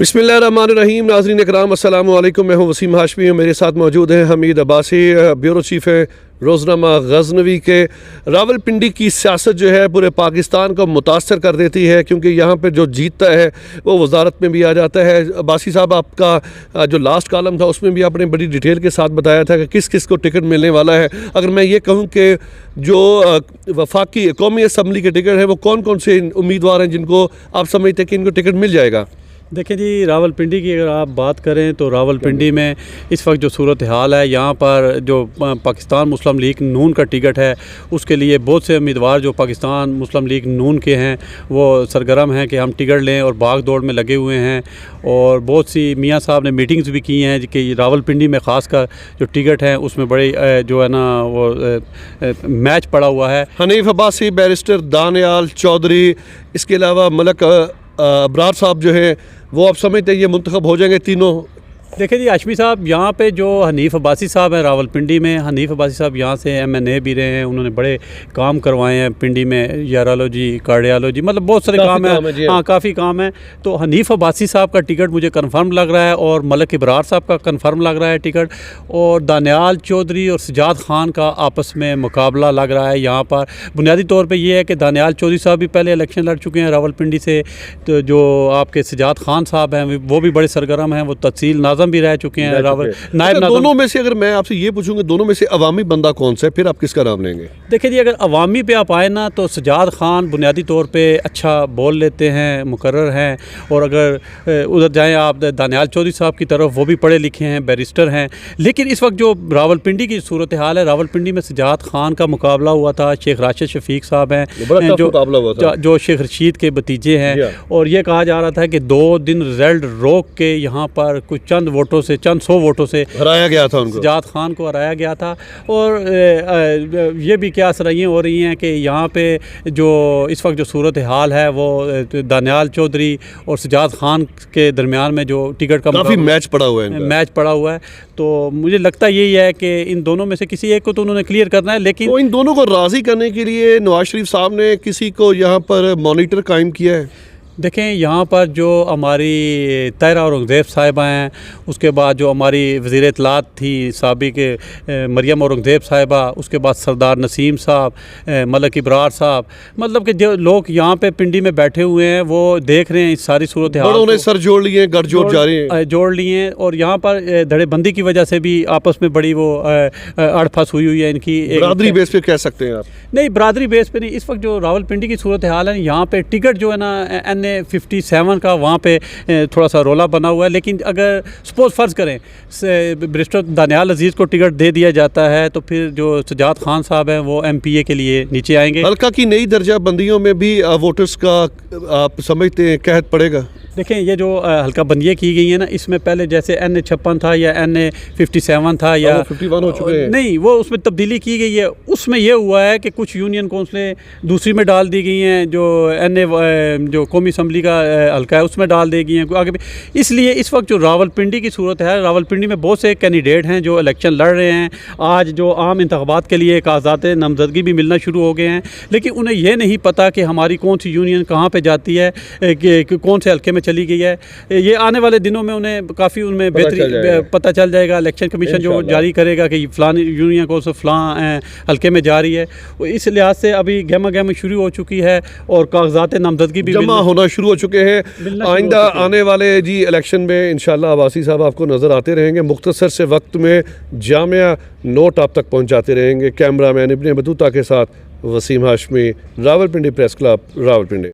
बिस्मिल्लाहिर्रहमानिर्रहीम। नाज़रीन इकराम अस्सलाम वालेकुम। मैं हूँ वसीम हाशमी और मेरे साथ मौजूद हैं हमीद अब्बासी, ब्यूरो चीफ़ है रोज़नामा गज़नवी के। रावलपिंडी की सियासत जो है पूरे पाकिस्तान को मुतासर कर देती है, क्योंकि यहाँ पर जो जीतता है वो वजारत में भी आ जाता है। अब्बासी साहब, आपका जो लास्ट कॉलम था उसमें भी आपने बड़ी डिटेल के साथ बताया था कि किस किस को टिकट मिलने वाला है। अगर मैं ये कहूँ कि जो वफाकी कौमी असम्बली के टिकट है वो कौन कौन से उम्मीदवार हैं जिनको आप समझते हैं कि इनको टिकट मिल जाएगा? देखिए जी, रावलपिंडी की अगर आप बात करें तो रावलपिंडी में इस वक्त जो सूरत हाल है, यहाँ पर जो पाकिस्तान मुस्लिम लीग नून का टिकट है उसके लिए बहुत से उम्मीदवार जो पाकिस्तान मुस्लिम लीग नून के हैं वो सरगर्म हैं कि हम टिकट लें और भाग दौड़ में लगे हुए हैं। और बहुत सी मियाँ साहब ने मीटिंग्स भी की हैं कि रावलपिंडी में ख़ासकर जो टिकट हैं उसमें बड़े जो है ना वो मैच पड़ा हुआ है। हनीफ अब्बासी, बैरिस्टर दानियाल चौधरी, इसके अलावा मलक अबरार साहब जो है वो आप समझते हैं ये मुंतखब हो जाएंगे तीनों? देखिए जी हाशमी साहब, यहाँ पे जो हनीफ अब्बासी साहब हैं रावलपिंडी में, हनीफ अब्बासी साहब यहाँ से MNA भी रहे हैं, उन्होंने बड़े काम करवाए हैं पिंडी में, यूरोलॉजी, कार्डियोलॉजी, मतलब बहुत सारे काम हैं। हाँ, काफ़ी काम है। तो हनीफ अब्बासी साहब का टिकट मुझे कंफर्म लग रहा है और मलक इब्रार साहब का कंफर्म लग रहा है टिकट, और दानियाल चौधरी और सजाद खान का आपस में मुकाबला लग रहा है। यहाँ पर बुनियादी तौर पर यह है कि दानियाल चौधरी साहब भी पहले इलेक्शन लड़ चुके हैं रावलपिंडी से, तो जो आपके सजाद खान साहब हैं वो भी बड़े सरगर्म हैं, वो तहसील नाज़म भी रह चुके हैं, नायब नाज़म। दोनों में से अगर मैं आपसे ये पूछूंगा, दोनों में से अवामी बंदा कौन सा है, फिर आप किसका नाम लेंगे? देखिए जी, अगर अवामी पे आप आए ना तो सजाद खान बुनियादी तौर पे अच्छा बोल लेते हैं, मुकर्रर हैं। और अगर उधर जाएं आप दानियाल चौधरी साहब की तरफ, वो भी पढ़े लिखे हैं, बैरिस्टर हैं। लेकिन इस वक्त जो रावलपिंडी की सूरत हाल है, रावलपिंडी में सजाद खान का मुकाबला हुआ था, शेख राशिद शफीक साहब हैं जो शेख रशीद के भतीजे हैं, और ये कहा जा रहा था कि 2 दिन रिजल्ट रोक के यहाँ पर कुछ चंद 100 वोटों से हराया गया था, उनको सजाद खान को हराया गया था। और ये भी क्या असराइयाँ हो रही हैं कि यहाँ पे जो इस वक्त जो सूरत हाल है वो दानियाल चौधरी और सजाद खान के दरमियान में जो टिकट का काफ़ी मैच पड़ा हुआ है। तो मुझे लगता यही है कि इन दोनों में से किसी एक को तो उन्होंने क्लियर करना है। लेकिन तो इन दोनों को राज़ी करने के लिए नवाज शरीफ साहब ने किसी को यहाँ पर मॉनिटर कायम किया है? देखें, यहाँ पर जो हमारी ताहिरा औरंगज़ेब साहिबा हैं, उसके बाद जो हमारी वज़ीर इत्तलात थी साबिक़ मरियम औरंगज़ेब साहिबा, उसके बाद सरदार नसीम साहब, मलक इब्रार साहब, मतलब कि जो लोग यहाँ पे पिंडी में बैठे हुए हैं वो देख रहे हैं इस सारी सूरत हाल, उन्होंने सर जोड़ लिए, गठजोड़ जोड़ लिए हैं। और यहाँ पर धड़ेबंदी की वजह से भी आपस में बड़ी वो अड़फस हुई है इनकी। बरादरी बेस पे कह सकते हैं आप? नहीं, बरादरी बेस पे नहीं। इस वक्त जो रावलपिंडी की सूरत हाल है, यहाँ पे टिकट जो है ना NA57 का, वहाँ पे थोड़ा सा रोला बना हुआ है। लेकिन अगर सपोज फ़र्ज़ करें बैरिस्टर दानियाल अजीज़ को टिकट दे दिया जाता है तो फिर जो सजाद खान साहब हैं वो MPA के लिए नीचे आएंगे। हल्का की नई दर्जा बंदियों में भी वोटर्स का आप समझते हैं कहत पड़ेगा? देखें, ये जो हल्का बंदियाँ की गई हैं ना, इसमें पहले जैसे NA56 था या NA57 था या 51 हो चुके हैं, नहीं, वो उसमें तब्दीली की गई है। उसमें यह हुआ है कि कुछ यूनियन कौंसलें दूसरी में डाल दी गई हैं, जो जो कौमी असम्बली का हल्का है उसमें डाल दी गई हैं आगे भी। इसलिए इस वक्त जो रावलपिंडी की सूरत है, रावलपिंडी में बहुत से कैंडिडेट हैं जो इलेक्शन लड़ रहे हैं। आज जो आम इंतखाबात के लिए कागजात नामजदगी भी मिलना शुरू हो गए हैं, लेकिन उन्हें यह नहीं पता कि हमारी कौन सी यूनियन कहाँ पर जाती है, कि कौन से हल्के में चली गई है। ये आने वाले दिनों में उन्हें काफ़ी उनमें बेहतरी पता चल जाएगा। इलेक्शन कमीशन जो जारी करेगा कि फ़लान यूनियन को फ़लां हल्के में जा रही है, इस लिहाज से अभी गहमा शुरू हो चुकी है और कागजात नामजदगी भी जमा होना शुरू हो चुके हैं। आइंदा आने वाले जी इलेक्शन में इंशाल्लाह अब्बासी साहब आपको नज़र आते रहेंगे। मुख्तसर से वक्त में जामिया नोट आप तक पहुँचाते रहेंगे। कैमरा मैन इब्ने बतूता के साथ वसीम हाशमी, रावलपिंडी प्रेस क्लब, रावलपिंडी।